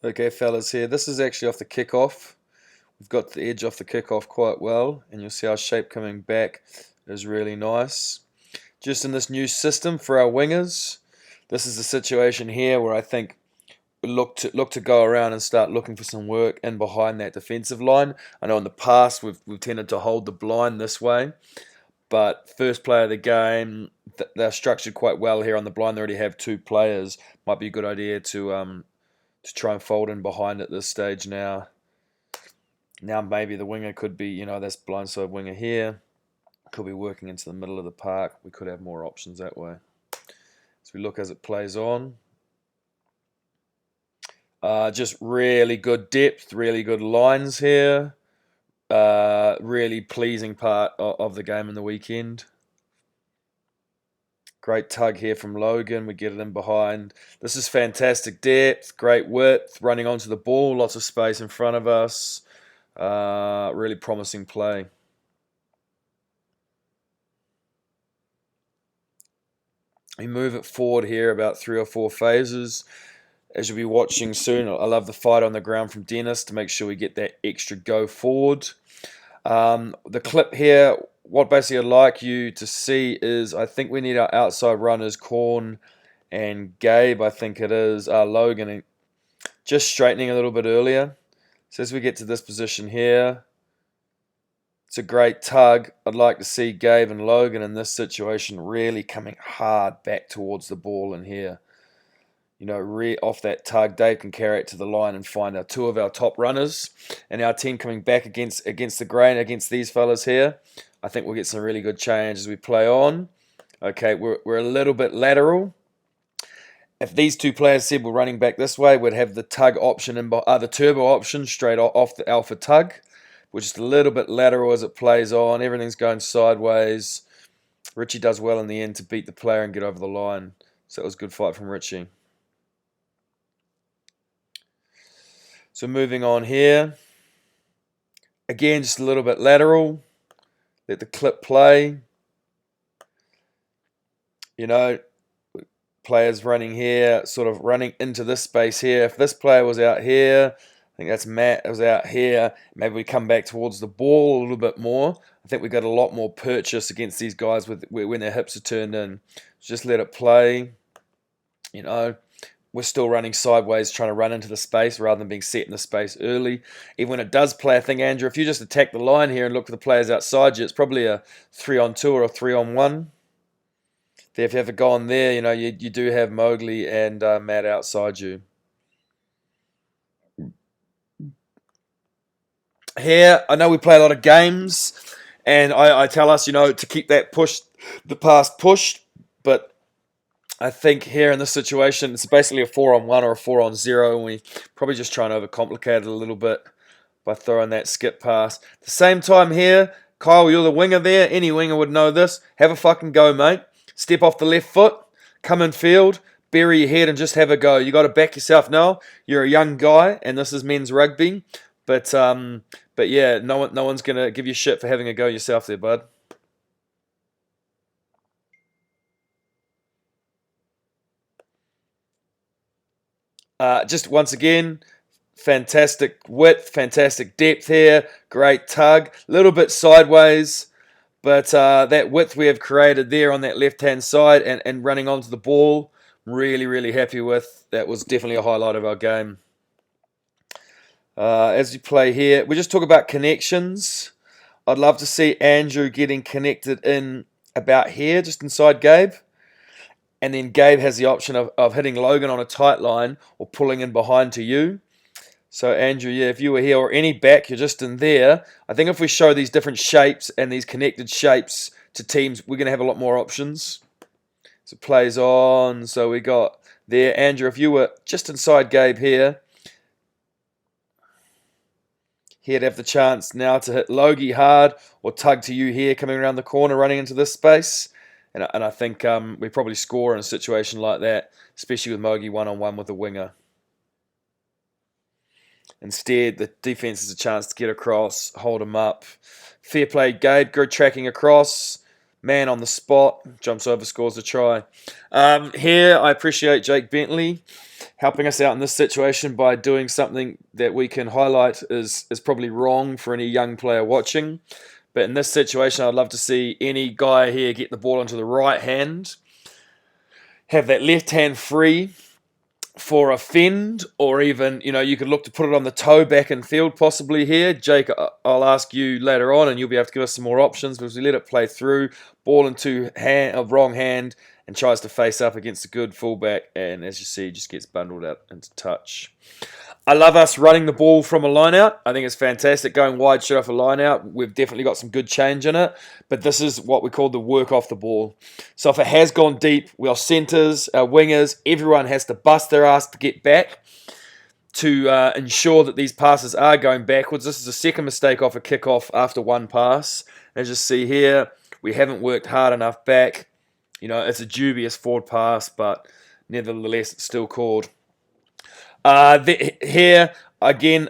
Okay, fellas, here. This is actually off the kickoff. We've got the edge off the kickoff quite well, and you'll see our shape coming back is really nice. Just in this new system for our wingers, this is the situation here where I think we look to go around and start looking for some work in behind that defensive line. I know in the past we've tended to hold the blind this way, but first play of the game, they're structured quite well here on the blind. They already have two players. Might be a good idea to try and fold in behind at this stage now. Now maybe the winger could be, that's blindside winger here. Could be working into the middle of the park. We could have more options that way. As we look as it plays on. Just really good depth, really good lines here. Really pleasing part of the game in the weekend. Great tug here from Logan. We get it in behind. This is fantastic depth, great width, running onto the ball, lots of space in front of us. Really promising play. We move it forward here about 3 or 4 phases. As you'll be watching soon, I love the fight on the ground from Dennis to make sure we get that extra go forward. The clip here, what basically I'd like you to see is I think we need our outside runners, Corn and Gabe, I think it is, Logan, just straightening a little bit earlier. So as we get to this position here, it's a great tug. I'd like to see Gabe and Logan in this situation really coming hard back towards the ball in here. Off that tug, Dave can carry it to the line and find our two of our top runners. And our team coming back against the grain, against these fellas here. I think we'll get some really good change as we play on. Okay, we're a little bit lateral. If these two players said we're running back this way, we'd have the tug option and the turbo option straight off the alpha tug. We're just a little bit lateral as it plays on. Everything's going sideways. Richie does well in the end to beat the player and get over the line. So that was a good fight from Richie. So moving on here. Again, just a little bit lateral. Let the clip play. Players running here, sort of running into this space here. If this player was out here, I think that's Matt, was out here. Maybe we come back towards the ball a little bit more. I think we got a lot more purchase against these guys when their hips are turned in. Just let it play. We're still running sideways, trying to run into the space rather than being set in the space early. Even when it does play, I think, Andrew, if you just attack the line here and look for the players outside you, it's probably a 3-on-2 or a 3-on-1. If you have a go on there, you do have Mowgli and Matt outside you. Here, I know we play a lot of games, and I tell us, to keep that the pass pushed, but I think here in this situation, it's basically a 4-on-1 or a 4-on-0, and we probably just try and overcomplicate it a little bit by throwing that skip pass. At the same time here, Kyle, you're the winger there. Any winger would know this. Have a fucking go, mate. Step off the left foot, come in field, bury your head and just have a go. You got to back yourself now. You're a young guy, and this is men's rugby. But yeah, no one's gonna give you shit for having a go yourself there, bud. Just once again, fantastic width, fantastic depth here, great tug, a little bit sideways, but that width we have created there on that left-hand side and running onto the ball, really, really happy with. That was definitely a highlight of our game. As we play here, we just talk about connections. I'd love to see Andrew getting connected in about here, just inside Gabe. And then Gabe has the option of hitting Logan on a tight line or pulling in behind to you. So Andrew, yeah, if you were here or any back, you're just in there. I think if we show these different shapes and these connected shapes to teams, we're going to have a lot more options. So it plays on. So we got there. Andrew, if you were just inside Gabe here, he'd have the chance now to hit Logie hard or tug to you here, coming around the corner, running into this space. And I think we probably score in a situation like that, especially with Mogi one-on-one with a winger. Instead, the defense has a chance to get across, hold him up. Fair play, Gabe. Good tracking across. Man on the spot, jumps over, scores a try. Here, I appreciate Jake Bentley helping us out in this situation by doing something that we can highlight is probably wrong for any young player watching. But in this situation, I'd love to see any guy here get the ball onto the right hand, have that left hand free for a fend, or even, you could look to put it on the toe back in field possibly here. Jake, I'll ask you later on and you'll be able to give us some more options, because we let it play through, ball into wrong hand, and tries to face up against a good fullback, and as you see, just gets bundled out into touch. I love us running the ball from a line out. I think it's fantastic going wide straight off a line out. We've definitely got some good change in it, but this is what we call the work off the ball. So if it has gone deep, our centres, our wingers, everyone has to bust their ass to get back to ensure that these passes are going backwards. This is a second mistake off a kickoff after one pass. As you see here, we haven't worked hard enough back. It's a dubious forward pass, but nevertheless, it's still called. Here, again,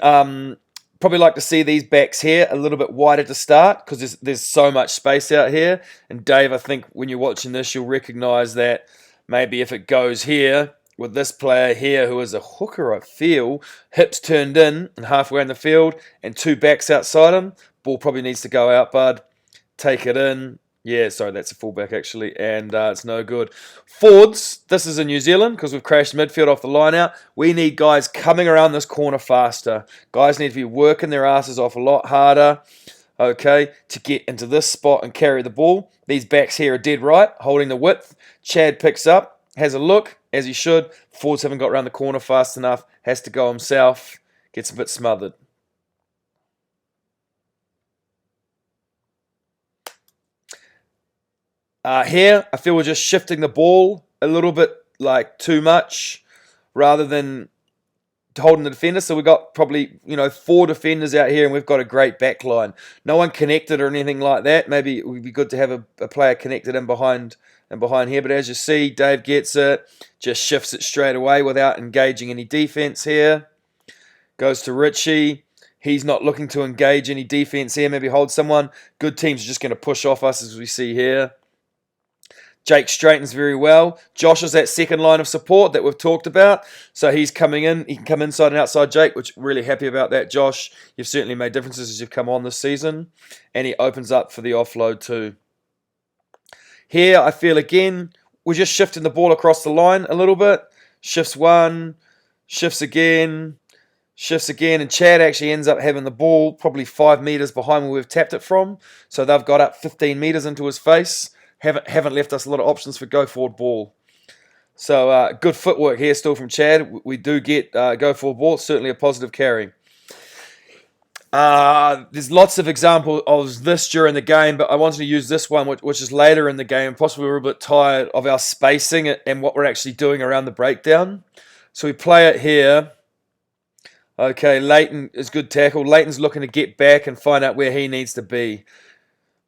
probably like to see these backs here a little bit wider to start, because there's so much space out here. And Dave, I think when you're watching this, you'll recognise that maybe if it goes here, with this player here who is a hooker, I feel, hips turned in and halfway in the field, and two backs outside him, ball probably needs to go out, bud. Take it in. Yeah, sorry, that's a fullback actually, and it's no good. Forwards, this is in New Zealand because we've crashed midfield off the line out. We need guys coming around this corner faster. Guys need to be working their asses off a lot harder, okay, to get into this spot and carry the ball. These backs here are dead right, holding the width. Chad picks up, has a look, as he should. Forwards haven't got around the corner fast enough, has to go himself, gets a bit smothered. Here, I feel we're just shifting the ball a little bit, too much, rather than holding the defender. So we've got probably, 4 defenders out here, and we've got a great back line. No one connected or anything like that. Maybe it would be good to have a player connected in behind here. But as you see, Dave gets it, just shifts it straight away without engaging any defense here. Goes to Richie. He's not looking to engage any defense here. Maybe hold someone. Good teams are just going to push off us, as we see here. Jake straightens very well. Josh is that second line of support that we've talked about. So he's coming in. He can come inside and outside Jake, which really happy about that, Josh. You've certainly made differences as you've come on this season. And he opens up for the offload too. Here, I feel again, we're just shifting the ball across the line a little bit. Shifts one, shifts again, and Chad actually ends up having the ball probably 5 metres behind where we've tapped it from. So they've got up 15 metres into his face. Haven't left us a lot of options for go forward ball. So good footwork here still from Chad. We do get go forward ball. It's certainly a positive carry. There's lots of examples of this during the game, but I wanted to use this one, which is later in the game. Possibly we're a bit tired of our spacing and what we're actually doing around the breakdown. So we play it here. Okay, Leighton is good tackle. Leighton's looking to get back and find out where he needs to be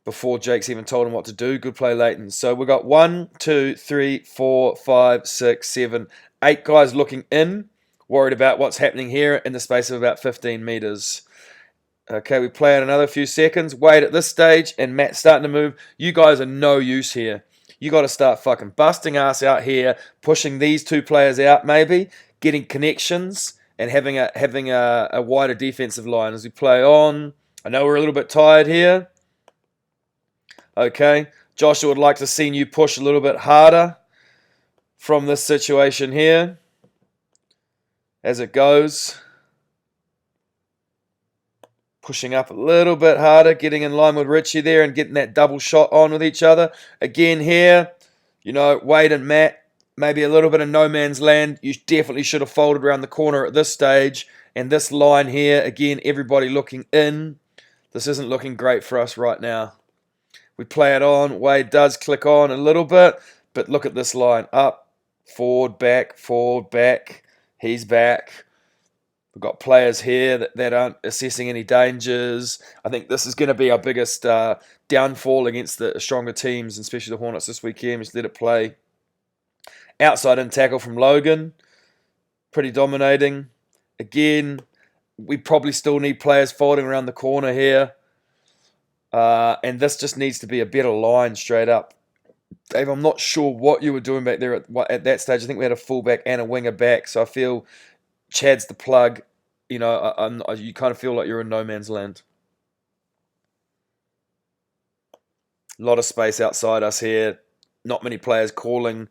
before Jake's even told him what to do. Good play, Leighton. So we've got 1, 2, 3, 4, 5, 6, 7, 8 guys looking in, worried about what's happening here in the space of about 15 metres. Okay, we play in another few seconds. Wade at this stage, and Matt starting to move. You guys are no use here. You got to start fucking busting ass out here, pushing these 2 players out maybe, getting connections, and having a wider defensive line as we play on. I know we're a little bit tired here. Okay, Joshua would like to see you push a little bit harder from this situation here as it goes. Pushing up a little bit harder, getting in line with Richie there and getting that double shot on with each other. Again here, Wade and Matt, maybe a little bit of no man's land. You definitely should have folded around the corner at this stage. And this line here, again, everybody looking in. This isn't looking great for us right now. We play it on. Wade does click on a little bit, but look at this line. Up, forward, back. He's back. We've got players here that aren't assessing any dangers. I think this is going to be our biggest downfall against the stronger teams, especially the Hornets this weekend. Just let it play. Outside in tackle from Logan. Pretty dominating. Again, we probably still need players folding around the corner here. And this just needs to be a better line straight up. Dave, I'm not sure what you were doing back there at that stage. I think we had a fullback and a winger back, so I feel Chad's the plug. You kind of feel like you're in no man's land. A lot of space outside us here. Not many players calling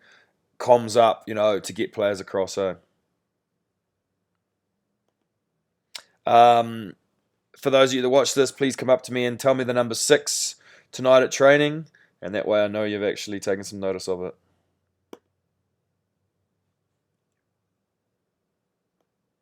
comms up, to get players across. So, um, for those of you that watch this, please come up to me and tell me the number 6 tonight at training, and that way I know you've actually taken some notice of it.